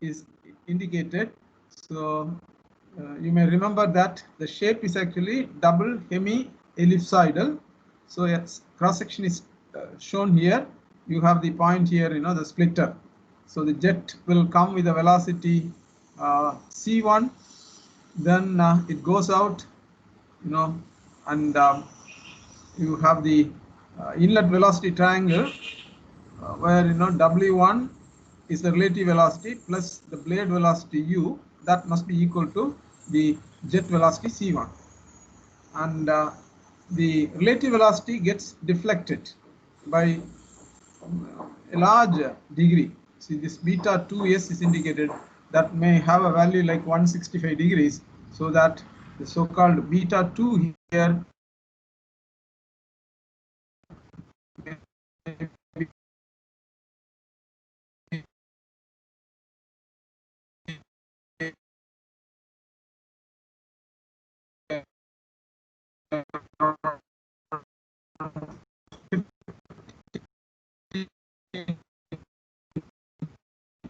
is indicated. So you may remember that the shape is actually double hemi-ellipsoidal. So its cross section is shown here. You have the point here, the splitter. So the jet will come with a velocity c1, then it goes out, and you have the inlet velocity triangle where w1 is the relative velocity plus the blade velocity u, that must be equal to the jet velocity c1, and the relative velocity gets deflected by a large degree. See, this beta 2s is indicated, that may have a value like 165 degrees, so that the so-called beta 2 here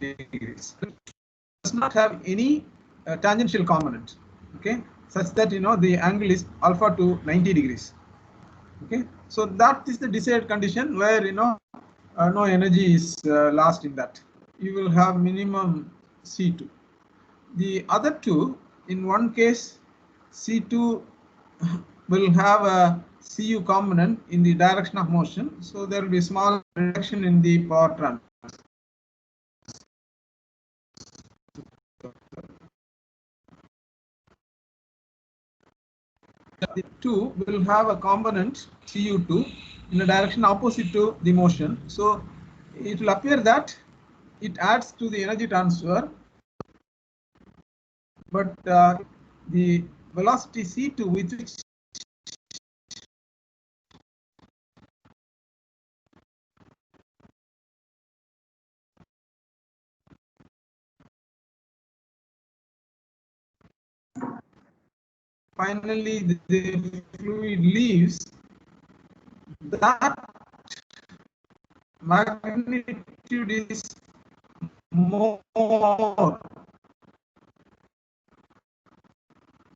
degrees. Does not have any tangential component, okay, such that the angle is alpha to 90 degrees. Okay, so that is the desired condition where no energy is lost in that. You will have minimum C2. The other two, in one case C2 will have a Cu component in the direction of motion, so there will be small reduction in the power transfer. The two will have a component Cu2 in a direction opposite to the motion, so it will appear that it adds to the energy transfer, but the velocity C2 with which finally the fluid leaves, that magnitude is more.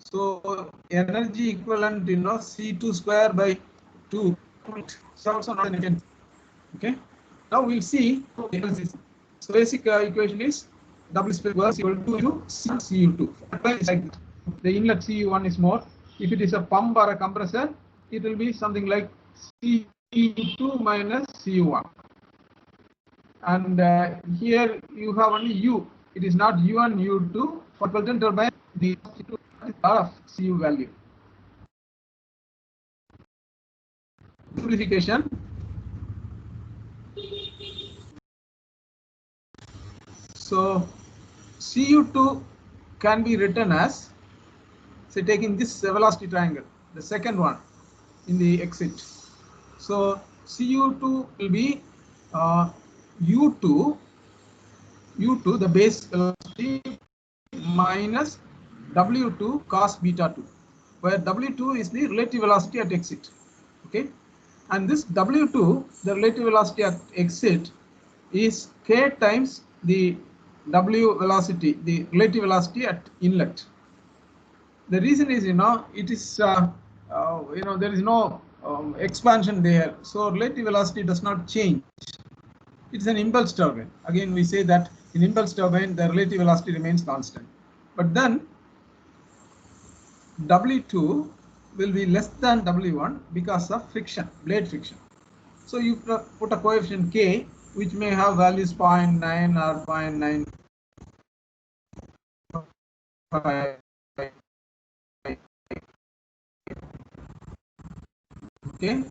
So energy equivalent, C2 square by 2. It's also not an event. Okay. Now we'll see. So basic equation is W square is equal to Cu2. It's like this. The inlet Cu1 is more. If it is a pump or a compressor, it will be something like Cu2 minus Cu1. And here you have only U. It is not U1, U2. For Pelton turbine, the of Cu value. Simplification. So Cu2 can be written as, say, taking this velocity triangle, the second one in the exit. So Cu2 will be U2, the base velocity, minus W2 cos beta 2, where W2 is the relative velocity at exit. Okay, and this W2, the relative velocity at exit, is k times the W velocity, the relative velocity at inlet. The reason is, it is, there is no expansion there, so relative velocity does not change. It's an impulse turbine. Again, we say that in impulse turbine, the relative velocity remains constant. But then W2 will be less than W1 because of friction, blade friction. So you put a coefficient K, which may have values 0.9 or 0.9. Okay,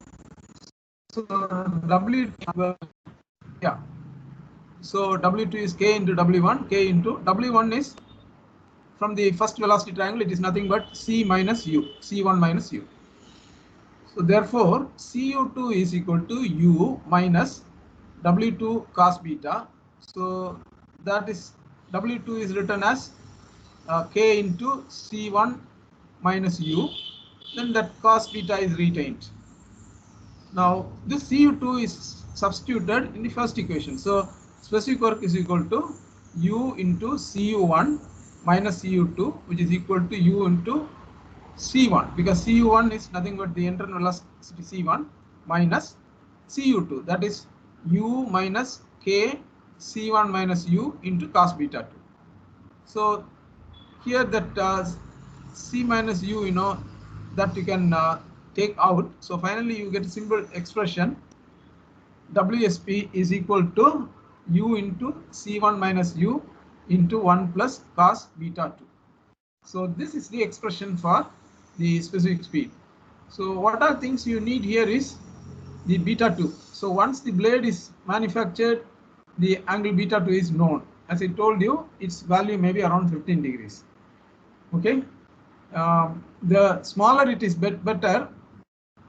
so W2, yeah. So W2 is K into W1. K into W1 is, from the first velocity triangle, it is nothing but C minus U, C1 minus U. So therefore, Cu2 is equal to U minus W2 cos beta. So that is, W2 is written as K into C1 minus U. Then that cos beta is retained. Now this Cu2 is substituted in the first equation. So specific work is equal to U into Cu1 minus Cu2, which is equal to U into C1, because Cu1 is nothing but the internal velocity C1 minus Cu2, that is U minus K C1 minus U into cos beta 2. So here that C minus U, that you can take out. So finally you get a simple expression, WSP is equal to U into C1 minus U into 1 plus cos beta 2. So this is the expression for the specific speed. So what are things you need here is the beta 2. So once the blade is manufactured, the angle beta 2 is known. As I told you, its value may be around 15 degrees. Okay. The smaller it is better,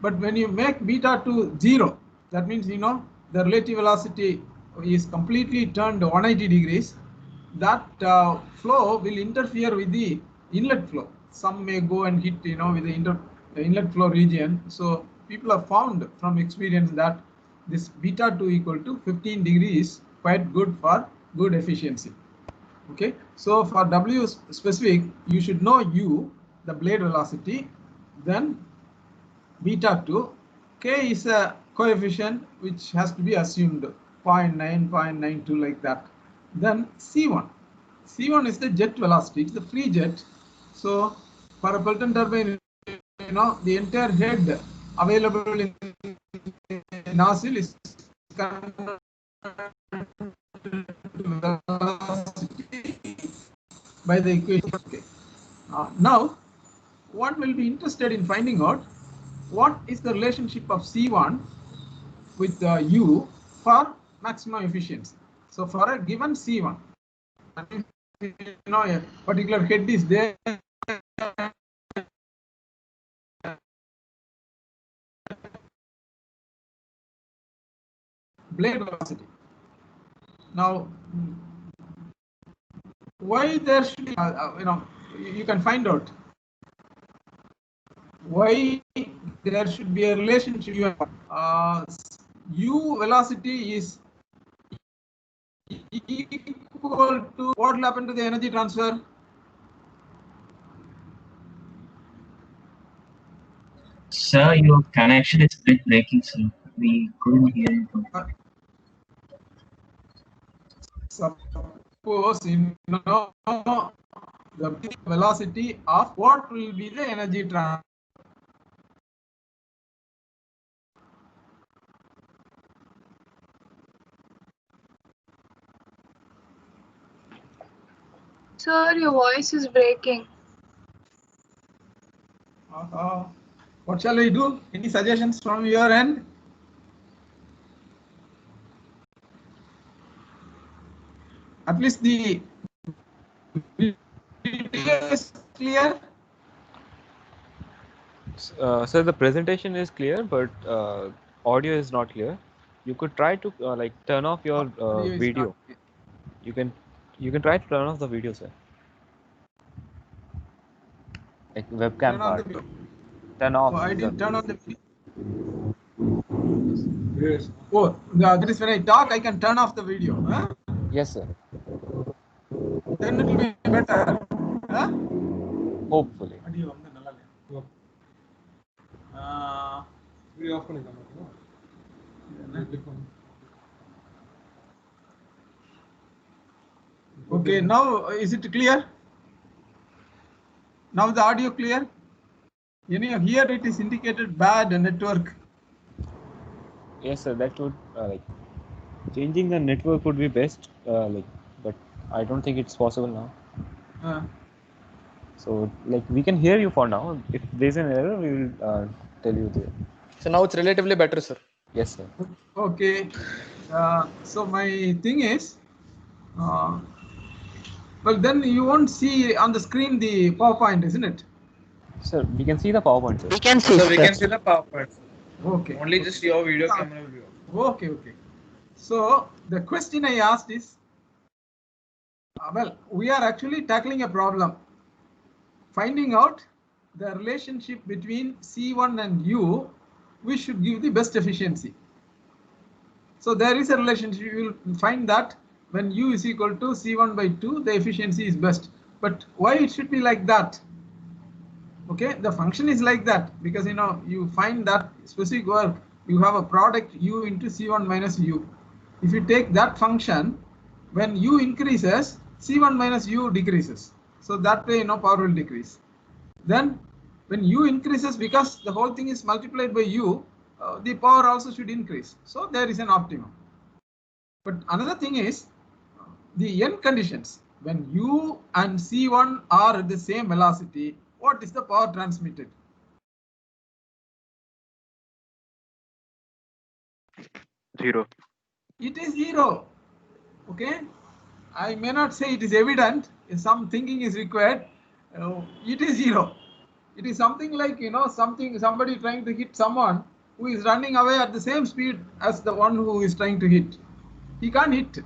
but when you make beta 2 0, that means the relative velocity is completely turned 180 degrees. That flow will interfere with the inlet flow. Some may go and hit with the inlet flow region. So people have found from experience that this beta 2 equal to 15 degrees quite good for good efficiency. Okay, so for W specific, you should know U, the blade velocity, then beta 2. K is a coefficient which has to be assumed 0.9, 0.92 like that. Then C1. C1 is the jet velocity, it's the free jet. So for a Pelton turbine, the entire head available in nozzle is by the equation. Okay. Now, one will be interested in finding out what is the relationship of C1 with U for maximum efficiency. So for a given C1, a particular head is there, blade velocity. Now, why there should be, you can find out why there should be a relationship. U velocity is equal to what will happen to the energy transfer? Sir, your connection is a bit breaking, sir. We couldn't hear you. Suppose the velocity of what will be the energy transfer? Sir, your voice is breaking. What shall we do? Any suggestions from your end? At least the video is clear. Sir, the presentation is clear, but audio is not clear. You could try to like turn off your video. You can try to turn off the video, sir. Like webcam part. Turn off. Oh, I didn't turn on the video. Yes. Oh, that is when I talk, I can turn off the video. Huh? Yes, sir. Then it will be better. Huh? Hopefully. Okay, now is it clear? Now the audio clear? Here it is indicated bad network. Yes, sir. That would like changing the network would be best. But I don't think it's possible now. So like we can hear you for now. If there's an error, we will tell you there. So now it's relatively better, sir. Yes, sir. Okay. So my thing is, well, then you won't see on the screen the PowerPoint, isn't it? Sir, we can see the PowerPoint, sir. We can see. So we can see the PowerPoint. Okay. Only just your video camera view. Okay. So the question I asked is, well, we are actually tackling a problem, finding out the relationship between C1 and U, which should give the best efficiency. So there is a relationship. You will find that when U is equal to C1 by 2, the efficiency is best. But why it should be like that? Okay, the function is like that because you find that specific work, you have a product U into C1 minus U. If you take that function, when U increases, C1 minus U decreases. So that way, power will decrease. Then when U increases, because the whole thing is multiplied by U, the power also should increase. So there is an optimum. But another thing is the end conditions. When U and C1 are at the same velocity, what is the power transmitted? Zero. It is zero. Okay, I may not say it is evident. If some thinking is required, it is zero. It is something like somebody trying to hit someone who is running away at the same speed as the one who is trying to hit. He can't hit.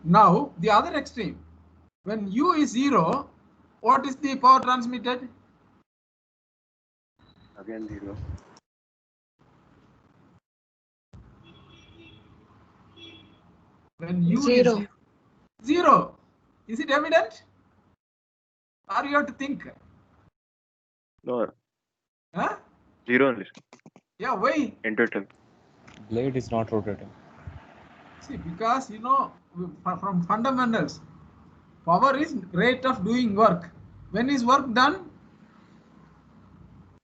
Now the other extreme, when U is zero, what is the power transmitted? Again zero. When U Zero. is zero, is it evident? Or you have to think? No. Huh? Zero only. Yeah, why? Intuitive. Blade is not rotating. See, because from fundamentals, power is rate of doing work. When is work done?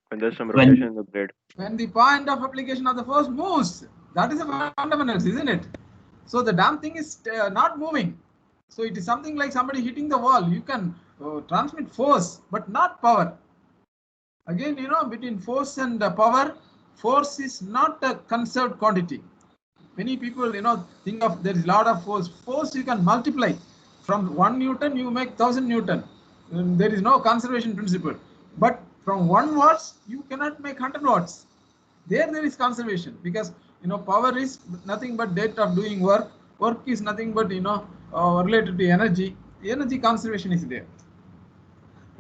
When there's some rotation in the blade. When the point of application of the force moves. That is the fundamentals, isn't it? So the damn thing is not moving. So it is something like somebody hitting the wall. You can transmit force, but not power. Again, between force and power, force is not a conserved quantity. Many people, think of there is a lot of force. Force you can multiply. From 1 Newton, you make 1000 Newton. There is no conservation principle. But from 1 watts, you cannot make 100 watts. There is conservation because power is nothing but rate of doing work. Work is nothing but related to energy. Energy conservation is there.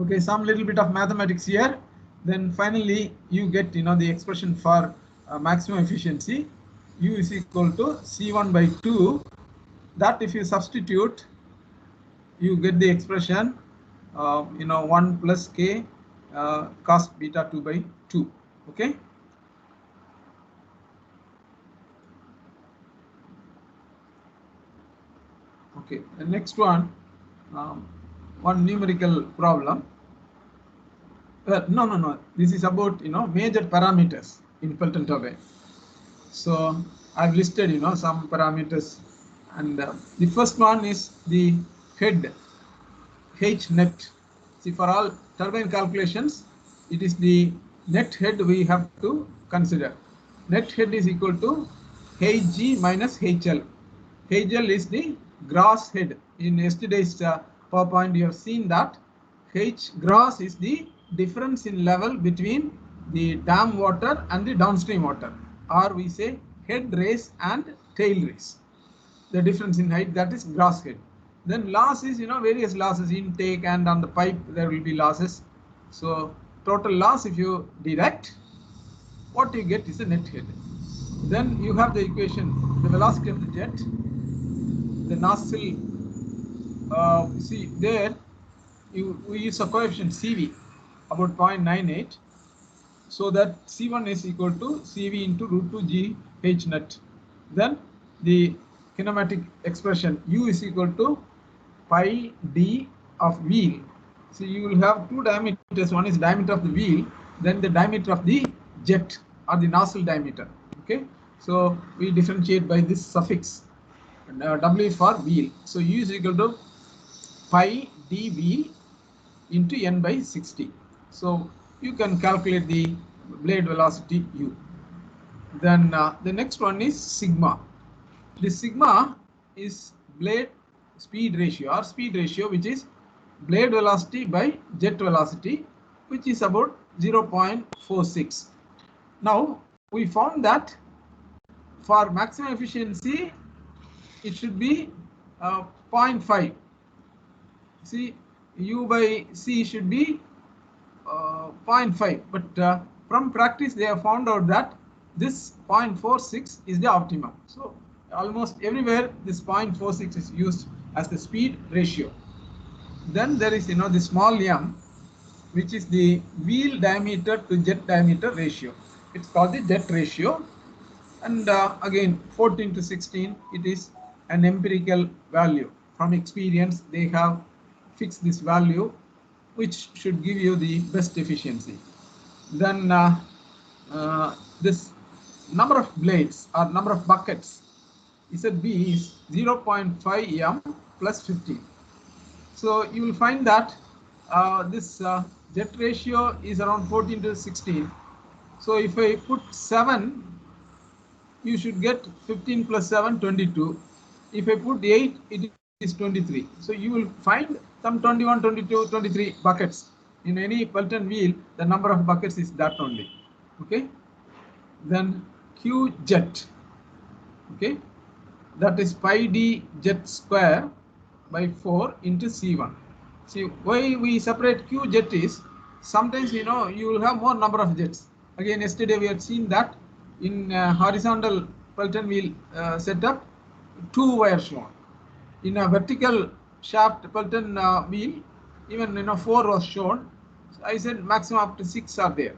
Okay, some little bit of mathematics here. Then finally you get the expression for maximum efficiency. U is equal to C1 by 2. That if you substitute, you get the expression 1 plus K cos beta 2 by 2. Okay. Okay, the next one, one numerical problem. No. This is about major parameters in Pelton turbine. So I've listed some parameters, and the first one is the head H net. See, for all turbine calculations, it is the net head we have to consider. Net head is equal to Hg minus HL. HL is the gross head. In yesterday's PowerPoint, you have seen that H gross is the difference in level between the dam water and the downstream water, or we say head raise and tail raise. The difference in height, that is gross head. Then loss is various losses, intake and on the pipe there will be losses. So total loss, if you deduct, what you get is a net head. Then you have the equation, the velocity of the jet, the nozzle. See there, we use a coefficient CV about 0.98, so that C1 is equal to CV into root 2 G H net. Then the kinematic expression U is equal to pi d of wheel. So you will have two diameters. One is diameter of the wheel, then the diameter of the jet or the nozzle diameter. Okay, so we differentiate by this suffix. W for wheel. So U is equal to pi d wheel into n by 60. So you can calculate the blade velocity U. Then the next one is sigma. The sigma is blade speed ratio or speed ratio, which is blade velocity by jet velocity, which is about 0.46. Now we found that for maximum efficiency it should be 0.5. See, U by C should be 0.5, but from practice they have found out that this 0.46 is the optimum. So almost everywhere this 0.46 is used as the speed ratio. Then there is the small m, which is the wheel diameter to jet diameter ratio. It's called the jet ratio. And again 14 to 16, it is an empirical value. From experience they have fixed this value, which should give you the best efficiency. Then this number of blades or number of buckets ZB is 0.5 m plus 15. So you will find that this jet ratio is around 14 to 16. So if I put 7, you should get 15 plus 7, 22. If I put 8, it is 23. So you will find some 21, 22, 23 buckets. In any Pelton wheel, the number of buckets is that only. Okay. Then Q jet. Okay. That is pi d jet square by 4 into C1. See, why we separate Q jet is, sometimes you will have more number of jets. Again, yesterday we had seen that in horizontal Pelton wheel setup, 2 were shown. In a vertical shaft Pelton wheel, even 4 was shown. So I said maximum up to 6 are there.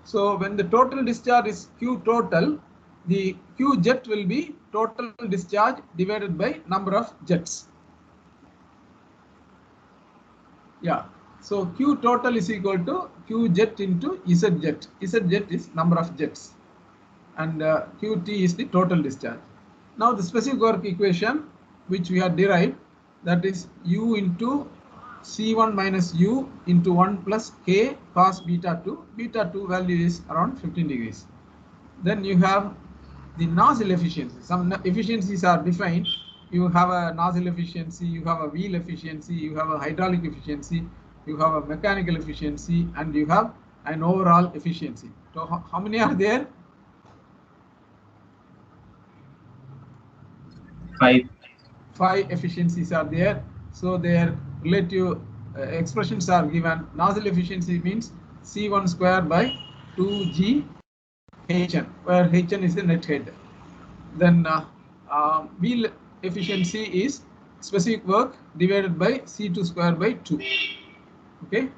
So when the total discharge is Q total, the Q jet will be total discharge divided by number of jets. Yeah. So Q total is equal to Q jet into Z jet. Z jet is number of jets, and Qt is the total discharge. Now the specific work equation which we have derived, that is U into C1 minus U into 1 plus K cos beta 2. Beta 2 value is around 15 degrees. Then you have the nozzle efficiency. Some efficiencies are defined. You have a nozzle efficiency, you have a wheel efficiency, you have a hydraulic efficiency, you have a mechanical efficiency, and you have an overall efficiency. So how many are there? 5. 5 efficiencies are there. So their relative expressions are given. Nozzle efficiency means C1 square by 2G Hn, where Hn is the net head. Then wheel efficiency is specific work divided by C2 square by 2. Okay.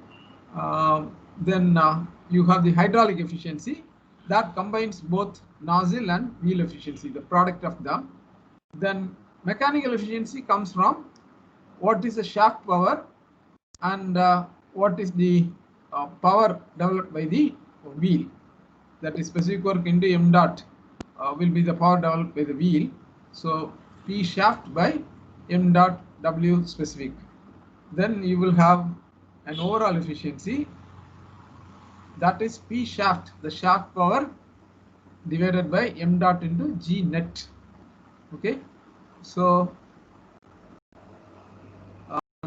Then you have the hydraulic efficiency that combines both nozzle and wheel efficiency, the product of them. Then mechanical efficiency comes from what is the shaft power and what is the power developed by the wheel. That is specific work into m dot will be the power developed by the wheel. So P shaft by m dot W specific. Then you will have an overall efficiency, that is P shaft, the shaft power, divided by m dot into G net. Okay. So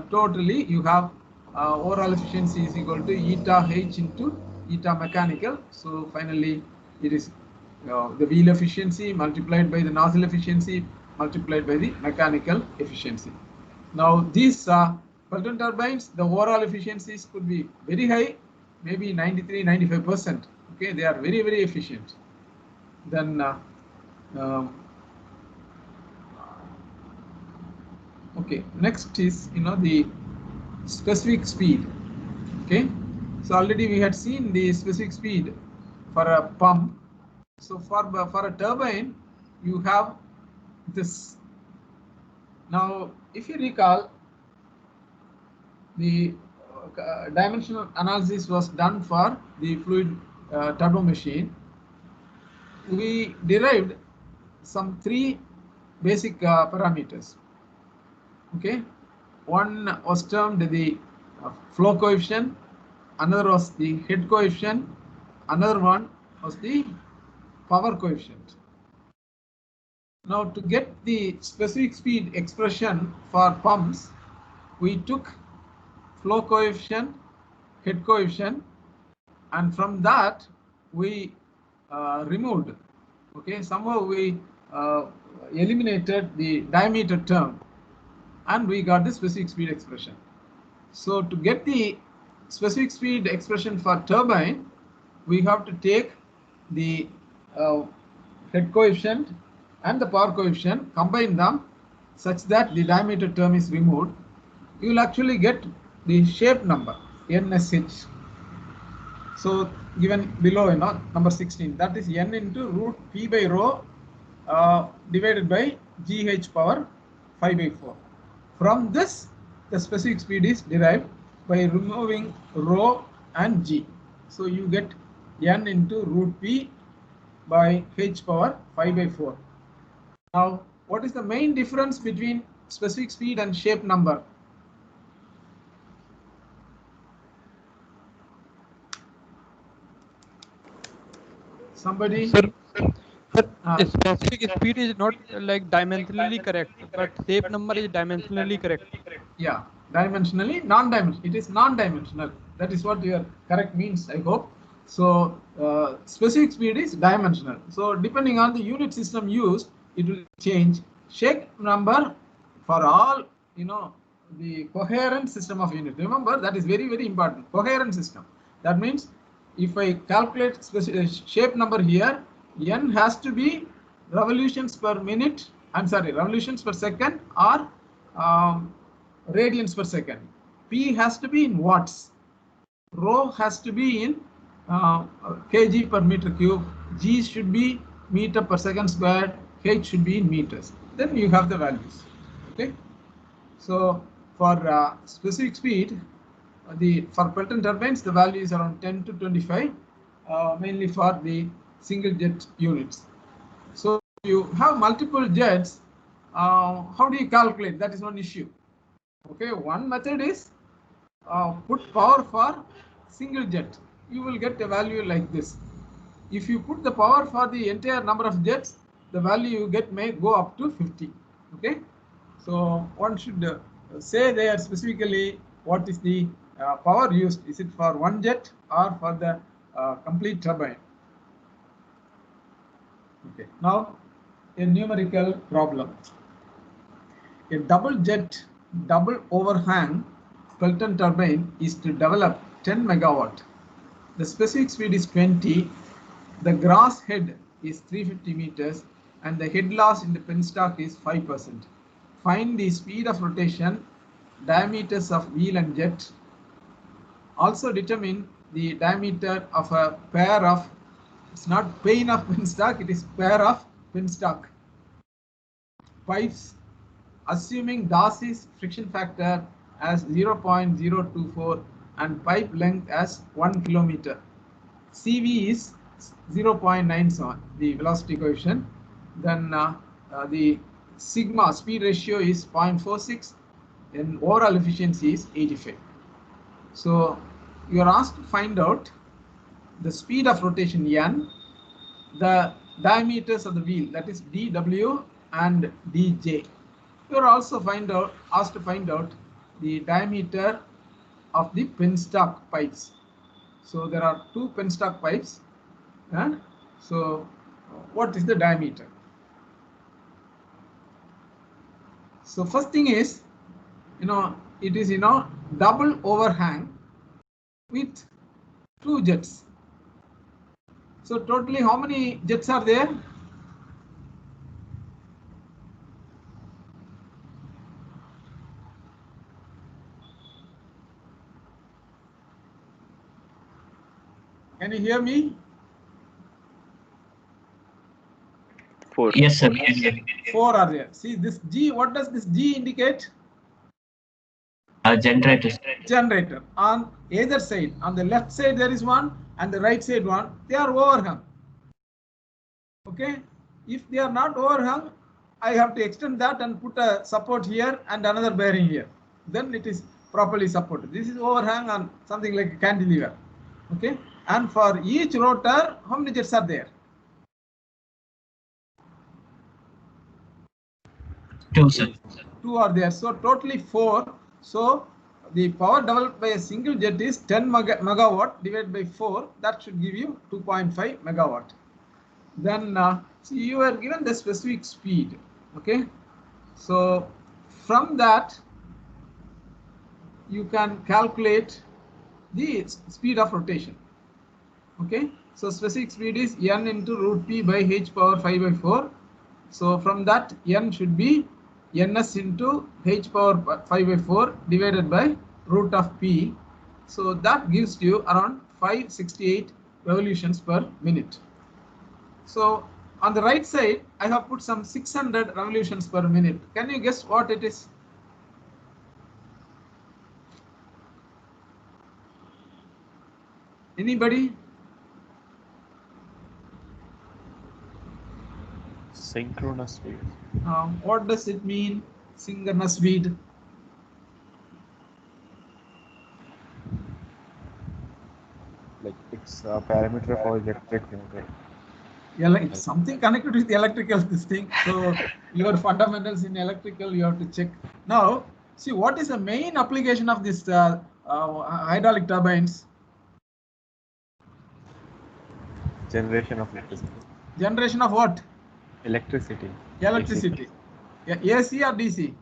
totally you have overall efficiency is equal to eta H into eta mechanical. So finally it is the wheel efficiency multiplied by the nozzle efficiency multiplied by the mechanical efficiency. Now these Pelton turbines, the overall efficiencies could be very high, maybe 93-95%. Okay, they are very, very efficient. Then okay, next is the specific speed. Okay, so already we had seen the specific speed for a pump. So for a turbine you have this. Now if you recall, the dimensional analysis was done for the fluid turbo machine. We derived some 3 basic parameters. Okay, one was termed the flow coefficient, another was the head coefficient, another one was the power coefficient. Now to get the specific speed expression for pumps, we took flow coefficient, head coefficient, and from that we removed. Okay, somehow we eliminated the diameter term, and we got the specific speed expression. So to get the specific speed expression for turbine, we have to take the head coefficient and the power coefficient, combine them such that the diameter term is removed, you will actually get the shape number NSH. So given below, number 16, that is n into root p by rho divided by gh power 5 by 4. From this, the specific speed is derived by removing rho and g. So you get n into root p by h power 5 by 4. Now, what is the main difference between specific speed and shape number? Somebody? Sir, specific speed is not like dimensionally correct, but shape number is dimensionally correct. Yeah, dimensionally, non-dimensional. It is non-dimensional. That is what your correct means, I hope. So specific speed is dimensional. So depending on the unit system used, it will change. Shape number for all, the coherent system of unit. Remember, that is very, very important. Coherent system. That means if I calculate shape number here, n has to be revolutions per minute. I'm sorry, revolutions per second or radians per second. P has to be in watts. Rho has to be in kg per meter cube. G should be meter per second squared. H should be in meters. Then you have the values. Okay. So for specific speed, for Pelton turbines, the value is around 10 to 25, mainly for the single jet units. So you have multiple jets. How do you calculate? That is one issue. Okay, one method is put power for single jet. You will get a value like this. If you put the power for the entire number of jets, the value you get may go up to 50. Okay, so one should say there specifically what is the power used. Is it for one jet or for the complete turbine? Okay, now a numerical problem. A double jet, double overhang Pelton turbine is to develop 10 megawatt. The specific speed is 20. The gross head is 350 meters and the head loss in the penstock is 5%. Find the speed of rotation, diameters of wheel and jet. Also determine the diameter of a pair of, it's not pane of penstock, it is pair of penstock pipes, assuming Darcy's friction factor as 0.024 and pipe length as 1 kilometer. CV is 0.97, the velocity coefficient. Then the sigma speed ratio is 0.46 and overall efficiency is 85. So you are asked to find out the speed of rotation n, the diameters of the wheel, that is dw and dj. You are also asked to find out the diameter of the penstock pipes. So there are two penstock pipes. So what is the diameter? So first thing is, it is double overhang with two jets. So totally how many jets are there? Can you hear me? 4. Yes, sir. 4 are there. See this G, what does this G indicate? Generator. Generator. On either side, on the left side there is one and the right side one, they are overhung. Okay, if they are not overhung, I have to extend that and put a support here and another bearing here. Then it is properly supported. This is overhang on something like a cantilever. Okay, and for each rotor, how many jets are there? 2, sir. 2 are there. So totally 4. So the power developed by a single jet is 10 megawatt divided by 4. That should give you 2.5 megawatt. Then so you are given the specific speed. Okay, so from that you can calculate the speed of rotation. Okay, so specific speed is n into root p by h power 5 by 4. So from that, n should be ns into h power 5 by 4 divided by root of p. So that gives you around 568 revolutions per minute. So on the right side, I have put some 600 revolutions per minute. Can you guess what it is? Anybody? Synchronous speed. What does it mean, synchronous speed? Like it's a parameter for electric motor. Yeah, like it's something connected with the electrical this thing. So your fundamentals in electrical you have to check. Now, see what is the main application of this hydraulic turbines? Generation of electricity. Generation of what? Electricity. Electricity. Yeah, AC or DC?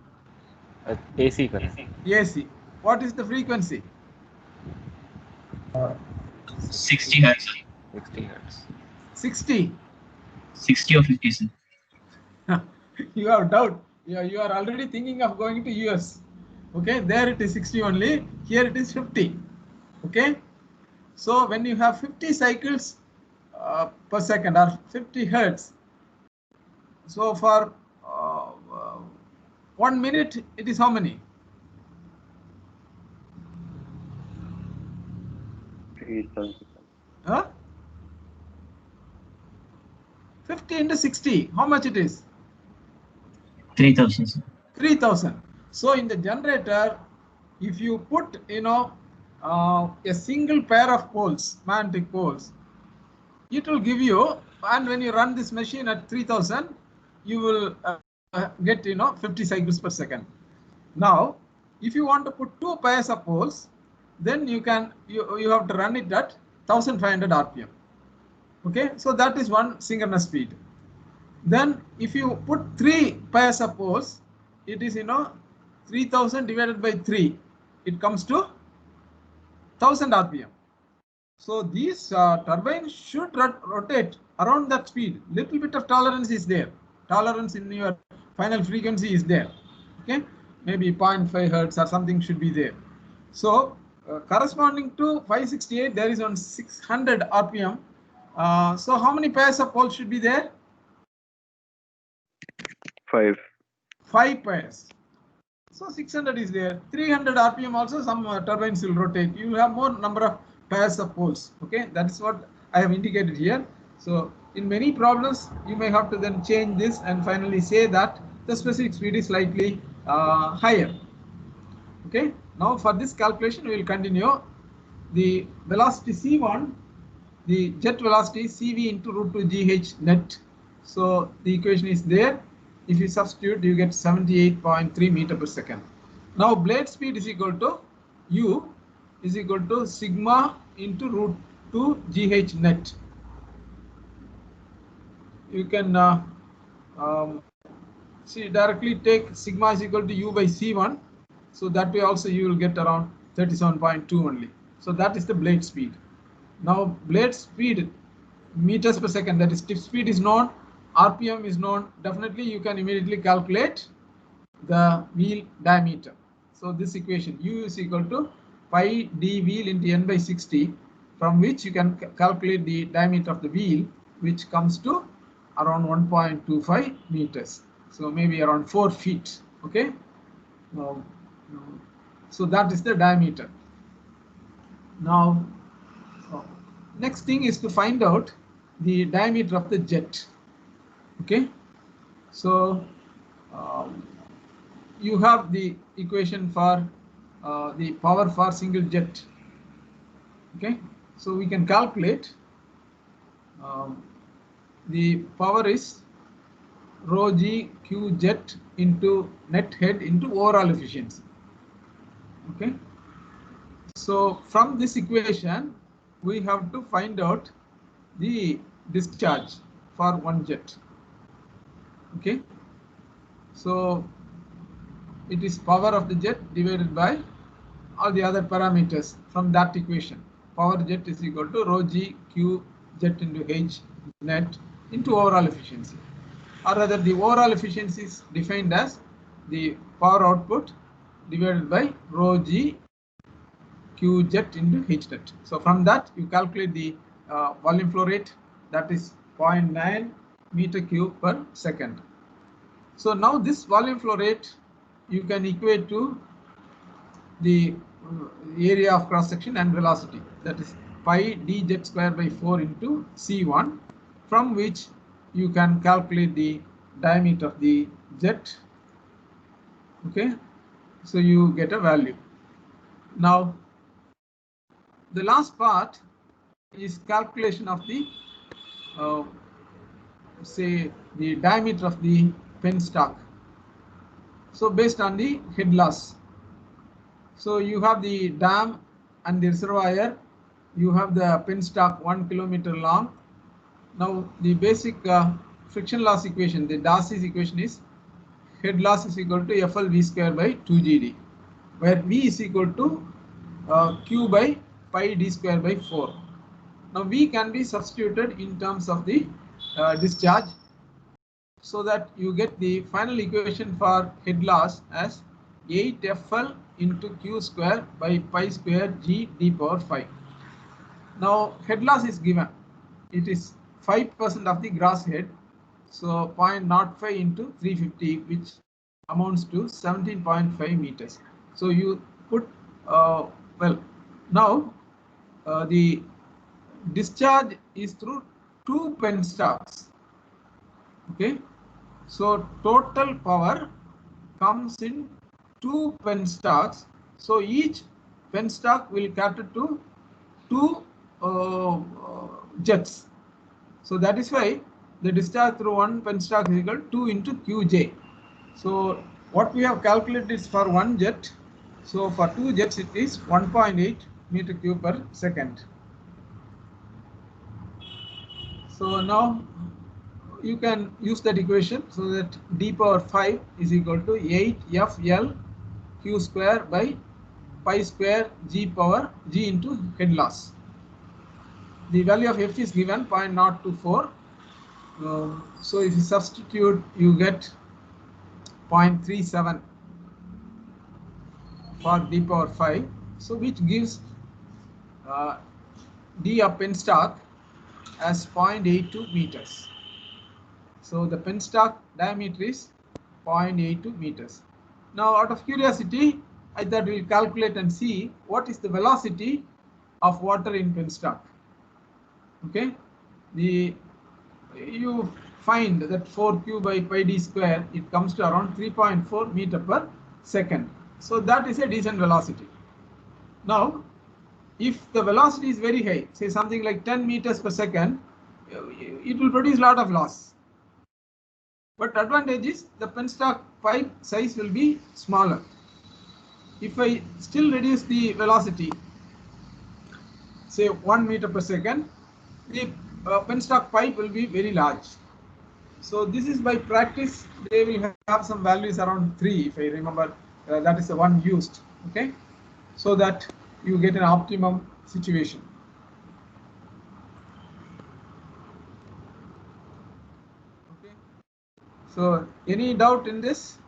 AC current. AC. What is the frequency? 60 hertz. 60 hertz. 60. 60 or 50, sir. You have doubt. You are already thinking of going to US. Okay, there it is 60 only. Here it is 50. Okay. So when you have 50 cycles per second or 50 hertz, so for 1 minute it is how many? 3,000. Huh? 50 into 60, how much it is? 3,000, sir. 3,000. So in the generator, if you put, a single pair of poles, magnetic poles, it will give you, and when you run this machine at 3,000, you will get, 50 cycles per second. Now, if you want to put 2 pairs of poles, then you have to run it at 1,500 RPM. Okay, so that is one synchronous speed. Then if you put 3 pairs of poles, it is 3,000 divided by 3, it comes to 1,000 RPM. So these turbines should rotate around that speed. Little bit of tolerance is there. Tolerance in your final frequency is there. Okay, maybe 0.5 hertz or something should be there. So corresponding to 568, there is on 600 RPM. So how many pairs of poles should be there? 5. 5 pairs. So 600 is there. 300 RPM also some turbines will rotate. You will have more number of pairs of poles. Okay, that is what I have indicated here. So in many problems, you may have to then change this and finally say that the specific speed is slightly higher. Okay, now for this calculation, we will continue. The velocity C1, the jet velocity CV into root 2 GH net. So the equation is there. If you substitute, you get 78.3 meter per second. Now blade speed is equal to U is equal to sigma into root 2 GH net. You can see directly take sigma is equal to U by C1. So that way also you will get around 37.2 only. So that is the blade speed. Now blade speed meters per second, that is tip speed is known, RPM is known. Definitely you can immediately calculate the wheel diameter. So this equation U is equal to pi d wheel into n by 60, from which you can calculate the diameter of the wheel, which comes to around 1.25 meters. So maybe around 4 feet. Okay. So that is the diameter. Now, next thing is to find out the diameter of the jet. Okay. So you have the equation for the power for single jet. Okay. So we can calculate the power is rho g q jet into net head into overall efficiency. Okay. So from this equation, we have to find out the discharge for one jet. Okay. So it is power of the jet divided by all the other parameters from that equation. Power jet is equal to rho g q jet into h net into overall efficiency. or rather the overall efficiency is defined as the power output divided by rho g q jet into h net. So from that you calculate the volume flow rate, that is 0.9 meter cube per second. So now this volume flow rate you can equate to the area of cross section and velocity, that is pi d jet square by 4 into c1, from which you can calculate the diameter of the jet. Okay, so you get a value. Now the last part is calculation of the say the diameter of the penstock. So based on the head loss, so you have the dam and the reservoir, you have the penstock 1 kilometer long. Now the basic friction loss equation, the Darcy's equation, is head loss is equal to FL V square by 2GD, where V is equal to Q by pi D square by 4. Now V can be substituted in terms of the discharge, so that you get the final equation for head loss as 8FL into Q square by pi square G D power 5. Now head loss is given, it is 5% of the gross head, so 0.05 into 350, which amounts to 17.5 meters. So you put well, now the discharge is through 2 penstocks. Okay, so total power comes in 2 penstocks. So each penstock will cater to 2 jets. So that is why the discharge through 1 penstock is equal to 2 into Qj. So what we have calculated is for 1 jet. So for 2 jets it is 1.8 meter cube per second. So now you can use that equation, so that d power 5 is equal to 8FL Q square by pi square G power G into head loss. The value of F is given 0.024. So if you substitute, you get 0.37 for d power 5. So which gives d of penstock as 0.82 meters. So the penstock diameter is 0.82 meters. Now out of curiosity, I thought we'll calculate and see what is the velocity of water in penstock. Okay, you find that 4Q by pi d square, it comes to around 3.4 meter per second. So that is a decent velocity. Now if the velocity is very high, say something like 10 meters per second, it will produce a lot of loss. But advantage is the penstock pipe size will be smaller. If I still reduce the velocity, say 1 meter per second, the penstock pipe will be very large. So this is by practice, they will have some values around 3, if I remember, that is the one used. Okay, so that you get an optimum situation. Okay, so any doubt in this?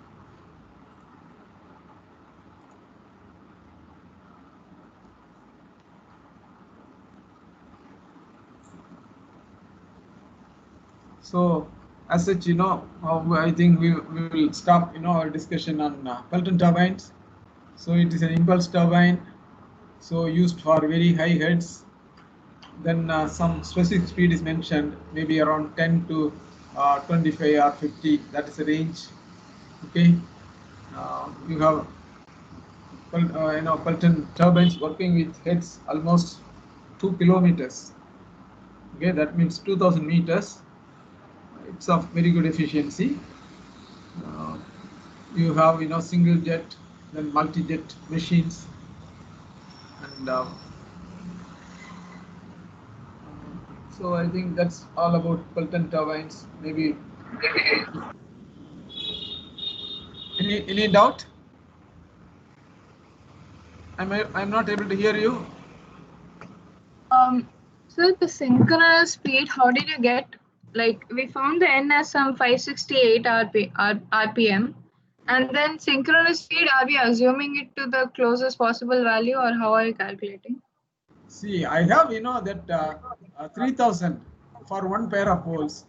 So as such, I think we will stop, our discussion on Pelton turbines. So it is an impulse turbine, so used for very high heads. Then some specific speed is mentioned, maybe around 10 to 25 or 50. That is the range. Okay, you have Pelton turbines working with heads almost 2 kilometers. Okay, that means 2,000 meters. It's of very good efficiency. You have single jet, then multi jet machines, and so I think that's all about Pelton turbines. Maybe any doubt? I'm not able to hear you. So the synchronous speed, how did you get? like we found the N as some 568 RPM, and then synchronous speed, are we assuming it to the closest possible value, or how are you calculating? See, I have, that 3000 for one pair of poles.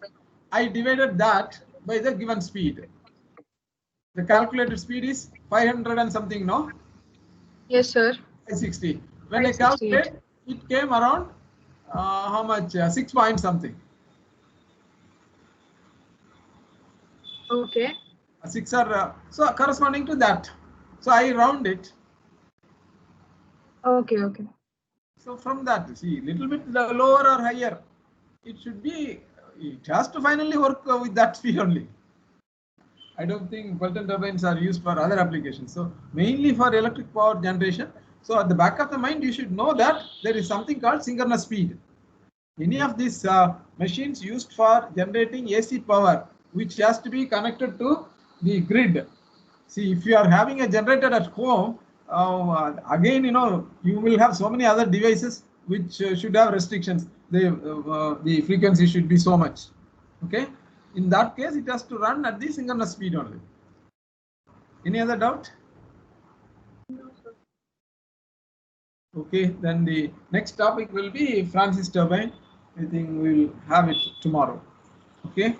I divided that by the given speed. The calculated speed is 500 and something, no? Yes, sir. 560. When I calculate, it came around how much? 6 point something. Okay. 6 or so corresponding to that. So I round it. Okay. Okay. So from that, see, little bit lower or higher, it should be. It has to finally work with that speed only. I don't think Pelton turbines are used for other applications. So mainly for electric power generation. So at the back of the mind, you should know that there is something called synchronous speed. Any of these machines used for generating AC power, which has to be connected to the grid. See, if you are having a generator at home, again, you will have so many other devices which should have restrictions. The frequency should be so much. Okay. In that case, it has to run at the synchronous speed only. Any other doubt? Okay, then the next topic will be Francis turbine. I think we will have it tomorrow. Okay.